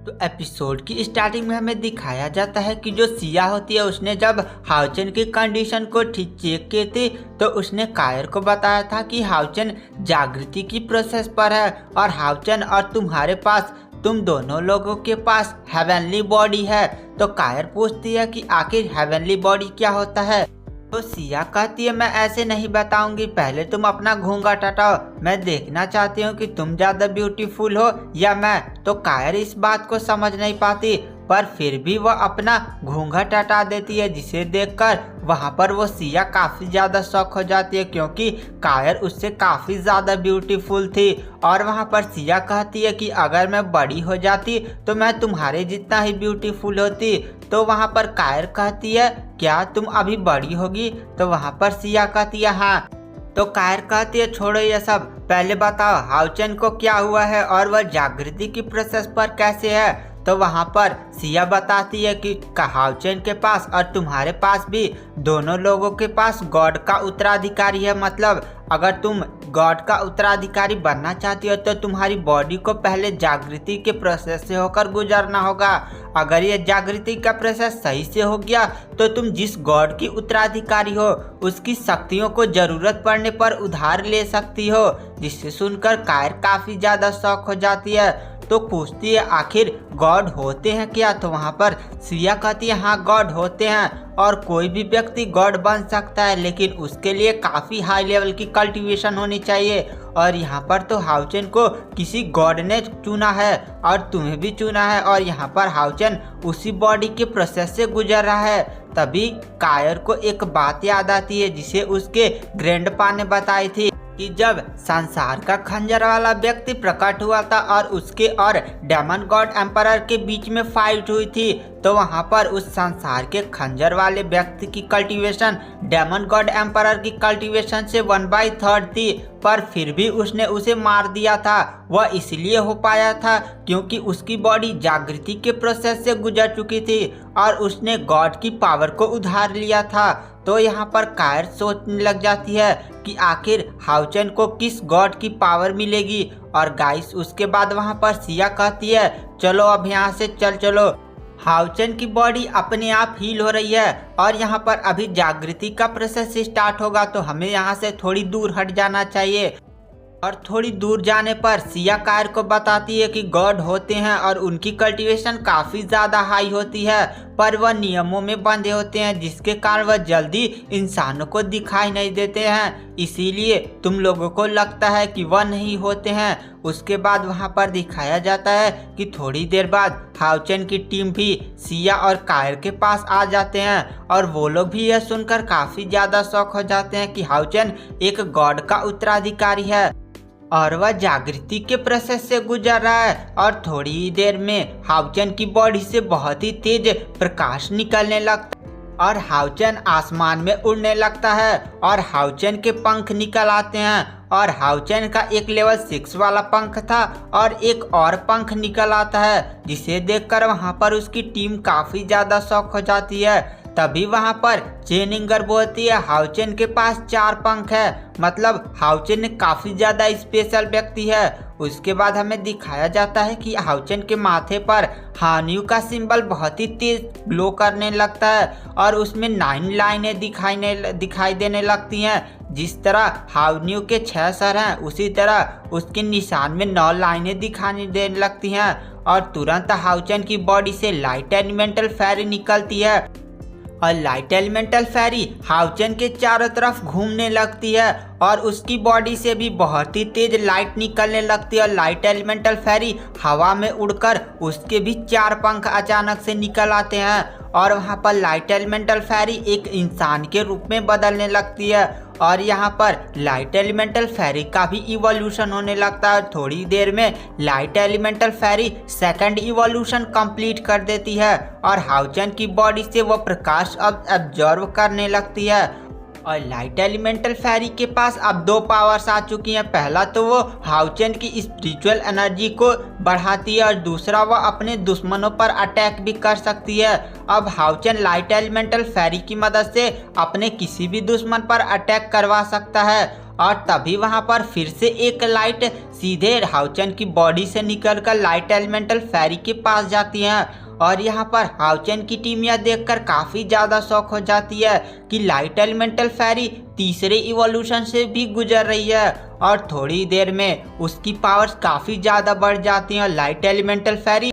तो एपिसोड की स्टार्टिंग में हमें दिखाया जाता है कि जो सिया होती है उसने जब हाउचन की कंडीशन को ठीक चेक की थी तो उसने कायर को बताया था कि हाउचन जागृति की प्रोसेस पर है और हाउचन और तुम्हारे पास तुम दोनों लोगों के पास हेवनली बॉडी है। तो कायर पूछती है कि आखिर हेवनली बॉडी क्या होता है। तो सिया कहती है मैं ऐसे नहीं बताऊंगी, पहले तुम अपना घूंघट हटाओ, मैं देखना चाहती हूँ कि तुम ज्यादा ब्यूटीफुल हो या मैं। तो कायर इस बात को समझ नहीं पाती पर फिर भी वह अपना घूंघट हटा देती है, जिसे देखकर वहां पर वो सिया काफी ज्यादा शॉक हो जाती है क्योंकि कायर उससे काफी ज्यादा ब्यूटीफुल थी। और वहां पर सिया कहती है कि अगर मैं बड़ी हो जाती तो मैं तुम्हारे जितना ही ब्यूटीफुल होती। तो वहां पर कायर कहती है क्या तुम अभी बड़ी होगी। तो वहां पर सिया कहती है हाँ। तो कायर कहती है छोड़ो ये सब, पहले बताओ हाउचन को क्या हुआ है और वह जागृति की प्रोसेस पर कैसे है। तो वहां पर सिया बताती है कि हाउचन के पास और तुम्हारे पास भी दोनों लोगों के पास गॉड का उत्तराधिकारी है। मतलब अगर तुम गॉड का उत्तराधिकारी बनना चाहती हो तो तुम्हारी बॉडी को पहले जागृति के प्रोसेस से होकर गुजरना होगा। अगर ये जागृति का प्रोसेस सही से हो गया तो तुम जिस गॉड की उत्तराधिकारी हो उसकी शक्तियों को जरूरत पड़ने पर उधार ले सकती हो। जिससे सुनकर कायर काफी ज्यादा शॉक हो जाती है। तो पूछती है आखिर गॉड होते हैं क्या। तो वहाँ पर सिया कहती है हाँ गॉड होते हैं और कोई भी व्यक्ति गॉड बन सकता है, लेकिन उसके लिए काफ़ी हाई लेवल की कल्टीवेशन होनी चाहिए। और यहाँ पर तो हाउचन को किसी गॉड ने चुना है और तुम्हें भी चुना है और यहाँ पर हाउचन उसी बॉडी के प्रोसेस से गुजर रहा है। तभी कायर को एक बात याद आती है जिसे उसके ग्रैंडपा ने बताई थी कि जब संसार का खंजर वाला व्यक्ति प्रकट हुआ था और उसके और डेमन गॉड एम्परर के बीच में फाइट हुई थी तो वहां पर उस संसार के खंजर वाले व्यक्ति की कल्टीवेशन डेमन गॉड एम्परर की कल्टीवेशन से 1/3 थी, पर फिर भी उसने उसे मार दिया था। वह इसलिए हो पाया था क्योंकि उसकी बॉडी जागृति के प्रोसेस से गुजर चुकी थी और उसने गॉड की पावर को उधार लिया था। तो यहाँ पर कायर सोचने लग जाती है कि आखिर हाउचन को किस गॉड की पावर मिलेगी। और गाइस उसके बाद वहाँ पर सिया कहती है चलो अब यहाँ से चलो। हाउचन की बॉडी अपने आप हील हो रही है और यहाँ पर अभी जागृति का प्रोसेस स्टार्ट होगा तो हमें यहाँ से थोड़ी दूर हट जाना चाहिए। और थोड़ी दूर जाने पर सिया कायर को बताती है कि गॉड होते हैं और उनकी कल्टीवेशन काफ़ी ज़्यादा हाई होती है, पर वह नियमों में बंधे होते हैं जिसके कारण वह जल्दी इंसानों को दिखाई नहीं देते हैं, इसीलिए तुम लोगों को लगता है कि वह नहीं होते हैं। उसके बाद वहां पर दिखाया जाता है कि थोड़ी देर बाद हाउचन की टीम भी सिया और कायर के पास आ जाते हैं और वो लोग भी यह सुनकर काफ़ी ज़्यादा शॉक हो जाते हैं कि हाउचन एक गॉड का उत्तराधिकारी है और वह जागृति के प्रोसेस से गुजर रहा है। और थोड़ी ही देर में हाउचन की बॉडी से बहुत ही तेज प्रकाश निकलने लगता है और हाउचन आसमान में उड़ने लगता है और हाउचन के पंख निकल आते हैं और हाउचन का एक लेवल 6 वाला पंख था और एक और पंख निकल आता है, जिसे देखकर वहां पर उसकी टीम काफी ज्यादा शॉक हो जाती है। तभी वहां पर चेनिंगर बोलती है हाउचन के पास 4 पंख है, मतलब हाउचन काफी ज्यादा स्पेशल व्यक्ति है। उसके बाद हमें दिखाया जाता है कि हाउचन के माथे पर हान्यू का सिंबल बहुत ही तेज ग्लो करने लगता है और उसमें 9 लाइनें दिखाई देने लगती हैं। जिस तरह हान्यू के 6 सर हैं उसी तरह उसके निशान में 9 लाइनें दिखाई देने लगती हैं और तुरंत हाउचन की बॉडी से लाइट एलिमेंटल फेरी निकलती है और लाइट एलिमेंटल फेरी हाउचन के चारों तरफ घूमने लगती है और उसकी बॉडी से भी बहुत ही तेज लाइट निकलने लगती है और लाइट एलिमेंटल फेरी हवा में उड़कर उसके भी 4 पंख अचानक से निकल आते हैं और वहां पर लाइट एलिमेंटल फेरी एक इंसान के रूप में बदलने लगती है और यहाँ पर लाइट एलिमेंटल फेरी का भी इवोल्यूशन होने लगता है। थोड़ी देर में लाइट एलिमेंटल फेरी सेकंड इवोल्यूशन कंप्लीट कर देती है और हाउचन की बॉडी से वो प्रकाश अब एब्जॉर्व करने लगती है और लाइट एलिमेंटल फेरी के पास अब दो पावर्स आ चुकी हैं। पहला तो वो हाउचेन की स्पिरिचुअल एनर्जी को बढ़ाती है और दूसरा वो अपने दुश्मनों पर अटैक भी कर सकती है। अब हाउचेन लाइट एलिमेंटल फेरी की मदद से अपने किसी भी दुश्मन पर अटैक करवा सकता है और तभी वहां पर फिर से एक लाइट सीधे हाउचेन की बॉडी से निकलकर लाइट एलिमेंटल फेरी के पास जाती है। और यहाँ पर हाउचेन की टीम यह देखकर काफ़ी ज़्यादा शॉक हो जाती है कि लाइट एलिमेंटल फेरी तीसरे इवोल्यूशन से भी गुजर रही है और थोड़ी देर में उसकी पावर्स काफ़ी ज़्यादा बढ़ जाती हैं और लाइट एलिमेंटल फेरी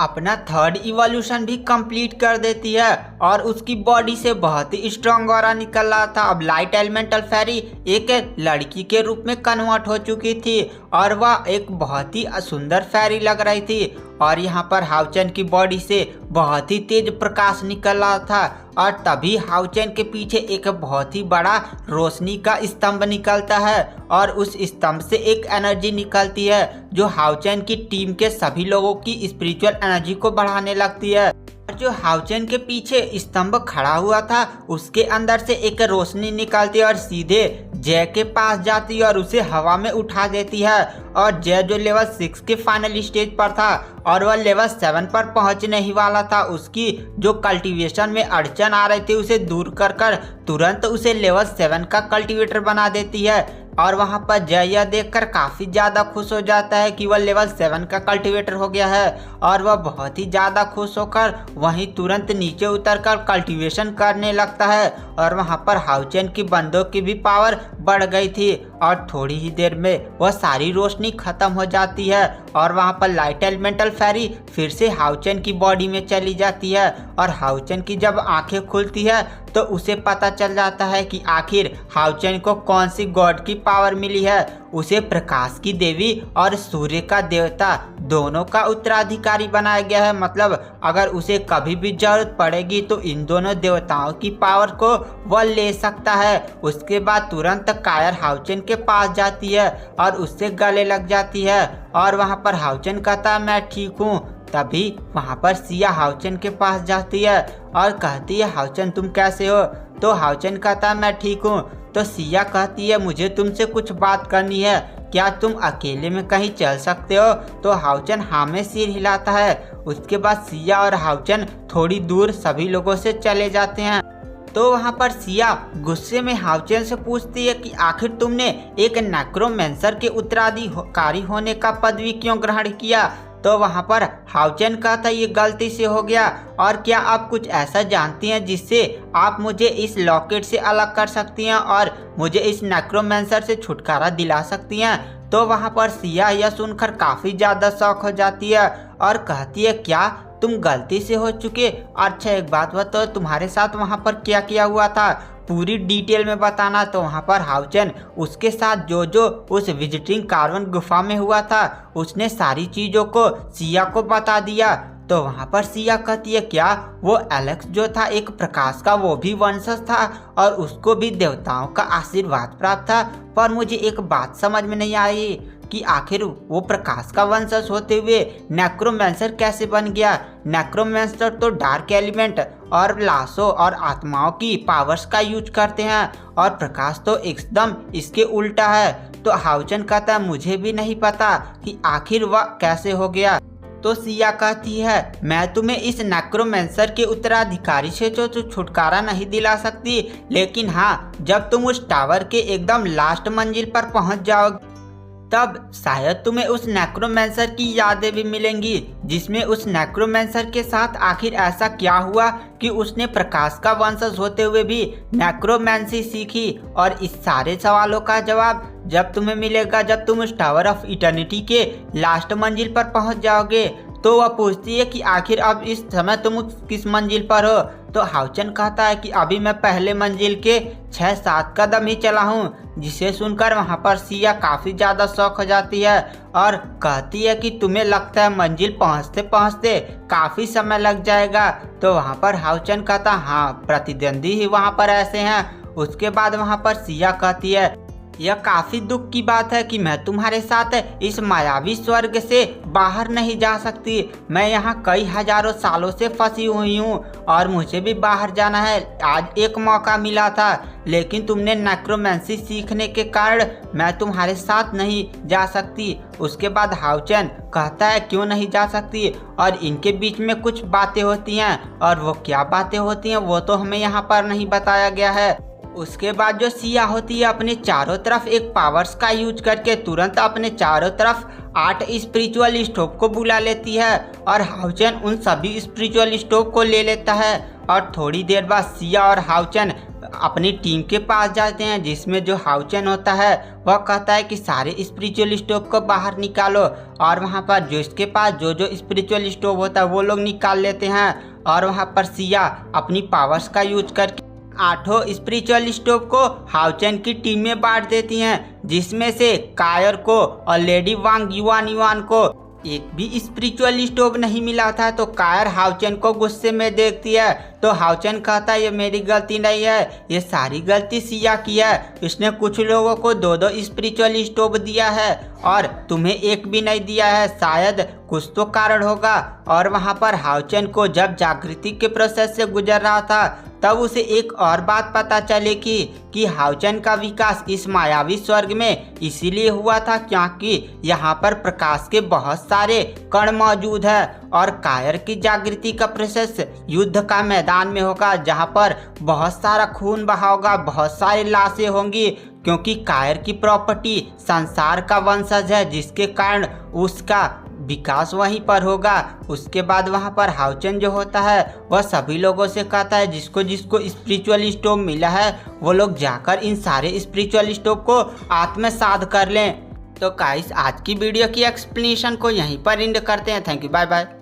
अपना थर्ड इवोल्यूशन भी कंप्लीट कर देती है और उसकी बॉडी से बहुत ही स्ट्रॉन्ग ऑरा निकल रहा था। अब लाइट एलिमेंटल फेरी एक लड़की के रूप में कन्वर्ट हो चुकी थी और वह एक बहुत ही सुंदर फेरी लग रही थी और यहाँ पर हाउचेन की बॉडी से बहुत ही तेज प्रकाश निकल रहा था और तभी हाउचेन के पीछे एक बहुत ही बड़ा रोशनी का स्तंभ निकलता है और उस स्तंभ से एक एनर्जी निकलती है जो हाउचेन की टीम के सभी लोगों की स्पिरिचुअल एनर्जी को बढ़ाने लगती है। और जो हाउचेन के पीछे स्तंभ खड़ा हुआ था उसके अंदर से एक रोशनी निकलती है और सीधे जय के पास जाती है और उसे हवा में उठा देती है। और जय जो लेवल 6 के फाइनल स्टेज पर था और वह लेवल 7 पर पहुंचने ही वाला था, उसकी जो कल्टीवेशन में अड़चन आ रही थी उसे दूर कर तुरंत उसे लेवल 7 का कल्टीवेटर बना देती है। और वहां पर जय यह देखकर काफ़ी ज़्यादा खुश हो जाता है कि वह लेवल 7 का कल्टीवेटर हो गया है और वह बहुत ही ज़्यादा खुश होकर वहीं तुरंत नीचे उतरकर कल्टीवेशन करने लगता है। और वहां पर हाउचेन की बंदों की भी पावर बढ़ गई थी और थोड़ी ही देर में वह सारी रोशनी खत्म हो जाती है और वहां पर लाइट एलिमेंटल फेरी फिर से हाउचेन की बॉडी में चली जाती है। और हाउचेन की जब आंखें खुलती है तो उसे पता चल जाता है कि आखिर हाउचेन को कौन सी गॉड की पावर मिली है। उसे प्रकाश की देवी और सूर्य का देवता दोनों का उत्तराधिकारी बनाया गया है। मतलब अगर उसे कभी भी जरूरत पड़ेगी तो इन दोनों देवताओं की पावर को वह ले सकता है। उसके बाद तुरंत कायर हाउचेन के पास जाती है और उससे गले लग जाती है और वहां पर हाउचेन कहता है मैं ठीक हूँ। तभी वहां पर सिया हाउचेन के पास जाती है और कहती है हाउचेन तुम कैसे हो। तो हाउचेन कहता है मैं ठीक हूँ। तो सिया कहती है मुझे तुमसे कुछ बात करनी है, क्या तुम अकेले में कहीं चल सकते हो। तो हाउचेन हाँ में सिर हिलाता है। उसके बाद सिया और हाउचेन थोड़ी दूर सभी लोगों से चले जाते हैं। तो वहाँ पर सिया गुस्से में हाउचेन से पूछती है कि आखिर तुमने एक नेक्रोमेंसर के उत्तराधिकारी होने का पदवी क्यों ग्रहण किया। तो वहाँ पर हाउचेन कहता ये गलती से हो गया और क्या आप कुछ ऐसा जानती हैं जिससे आप मुझे इस लॉकेट से अलग कर सकती हैं और मुझे इस नेक्रोमेंसर से छुटकारा दिला सकती हैं। तो वहाँ पर सिया यह सुनकर काफ़ी ज़्यादा शौक हो जाती है और कहती है क्या तुम गलती से हो चुके। अच्छा एक बात बताओ तुम्हारे साथ वहाँ पर क्या किया हुआ था, पूरी डिटेल में बताना। तो वहाँ पर हाउचेन उसके साथ जो उस विजिटिंग कार्वन गुफा में हुआ था उसने सारी चीज़ों को सिया को बता दिया। तो वहाँ पर सिया कहती है क्या वो एलेक्स जो था एक प्रकाश का वो भी वंशज था और उसको भी देवताओं का आशीर्वाद प्राप्त था। पर मुझे एक बात समझ में नहीं आई कि आखिर वो प्रकाश का वंशज होते हुए नेक्रोमेंसर कैसे बन गया। नेक्रोमेंसर तो डार्क एलिमेंट और लाशों और आत्माओं की पावर्स का यूज करते हैं और प्रकाश तो एकदम इसके उल्टा है। तो हाउचेन कहता है मुझे भी नहीं पता कि आखिर वह कैसे हो गया। तो सिया कहती है मैं तुम्हें इस नेक्रोमेंसर के उत्तराधिकारी से तो छुटकारा नहीं दिला सकती, लेकिन हाँ जब तुम उस टावर के एकदम लास्ट मंजिल पर पहुंच जाओगे तब शायद तुम्हें उस नेक्रोमेंसर की यादें भी मिलेंगी, जिसमें उस नेक्रोमेंसर के साथ आखिर ऐसा क्या हुआ कि उसने प्रकाश का वंशज होते हुए भी नेक्रोमेंसी सीखी। और इस सारे सवालों का जवाब जब तुम्हें मिलेगा जब तुम उस टावर ऑफ इटर्निटी के लास्ट मंजिल पर पहुंच जाओगे। तो वह पूछती है कि आखिर अब इस समय तुम किस मंजिल पर हो। तो हाउचेन कहता है कि अभी मैं पहले मंजिल के 6-7 कदम ही चला हूँ। जिसे सुनकर वहाँ पर सिया काफ़ी ज़्यादा शौक हो जाती है और कहती है कि तुम्हें लगता है मंजिल पहुँचते पहुँचते काफ़ी समय लग जाएगा। तो वहाँ पर हाउचेन कहता हाँ प्रतिद्वंदी ही वहाँ पर ऐसे हैं। उसके बाद वहाँ पर सिया कहती है यह काफी दुख की बात है कि मैं तुम्हारे साथ इस मायावी स्वर्ग से बाहर नहीं जा सकती। मैं यहाँ कई हजारों सालों से फंसी हुई हूँ और मुझे भी बाहर जाना है। आज एक मौका मिला था, लेकिन तुमने नेक्रोमेंसी सीखने के कारण मैं तुम्हारे साथ नहीं जा सकती। उसके बाद हाउचेन कहता है क्यों नहीं जा सकती, और इनके बीच में कुछ बातें होती हैं, और वो क्या बातें होती हैं वो तो हमें यहाँ पर नहीं बताया गया है। उसके बाद जो सिया होती है अपने चारों तरफ एक पावर्स का यूज करके तुरंत अपने चारों तरफ 8 स्पिरिचुअल स्टोव को बुला लेती है, और हाउचेन उन सभी स्पिरिचुअल स्टोव को ले लेता है। और थोड़ी देर बाद सिया और हाउचेन अपनी टीम के पास जाते हैं, जिसमें जो हाउचेन होता है वह कहता है कि सारे स्पिरिचुअल स्टोव को बाहर निकालो, और वहाँ पर जो इसके पास जो स्पिरिचुअल स्टोव होता है वो लोग निकाल लेते हैं। और वहाँ पर सिया अपनी पावर्स का यूज करके 8 स्पिरिचुअल स्टोव को हाउचेन की टीम में बांट देती हैं, जिसमें से कायर को और लेडी वांग युआन को एक भी स्पिरिचुअल स्टोव नहीं मिला था। तो कायर हाउचेन को गुस्से में देखती है, तो हाउचेन कहता है ये मेरी गलती नहीं है, ये सारी गलती सिया की है। इसने कुछ लोगों को 2 स्पिरिचुअल स्टोव दिया है और तुम्हें एक भी नहीं दिया है, शायद कुछ तो कारण होगा। और वहाँ पर हाउचेन को जब जागृति के प्रोसेस से गुजर रहा था तब उसे एक और बात पता चली कि हाउचेन का विकास इस मायावी स्वर्ग में इसीलिए हुआ था क्योंकि यहाँ पर प्रकाश के बहुत सारे कण मौजूद है, और कायर की जागृति का प्रोसेस युद्ध का मैदान में होगा, जहाँ पर बहुत सारा खून बहा होगा, बहुत सारी लाशें होंगी, क्योंकि कायर की प्रॉपर्टी संसार का वंशज है, जिसके कारण उसका विकास वहीं पर होगा। उसके बाद वहाँ पर हाउचेन जो होता है वह सभी लोगों से कहता है जिसको जिसको स्पिरिचुअल स्टोव मिला है वो लोग जाकर इन सारे स्पिरिचुअल स्टोव को आत्मसात कर लें। तो गाइस आज की वीडियो की एक्सप्लेनेशन को यहीं पर एंड करते हैं। Thank you, bye bye.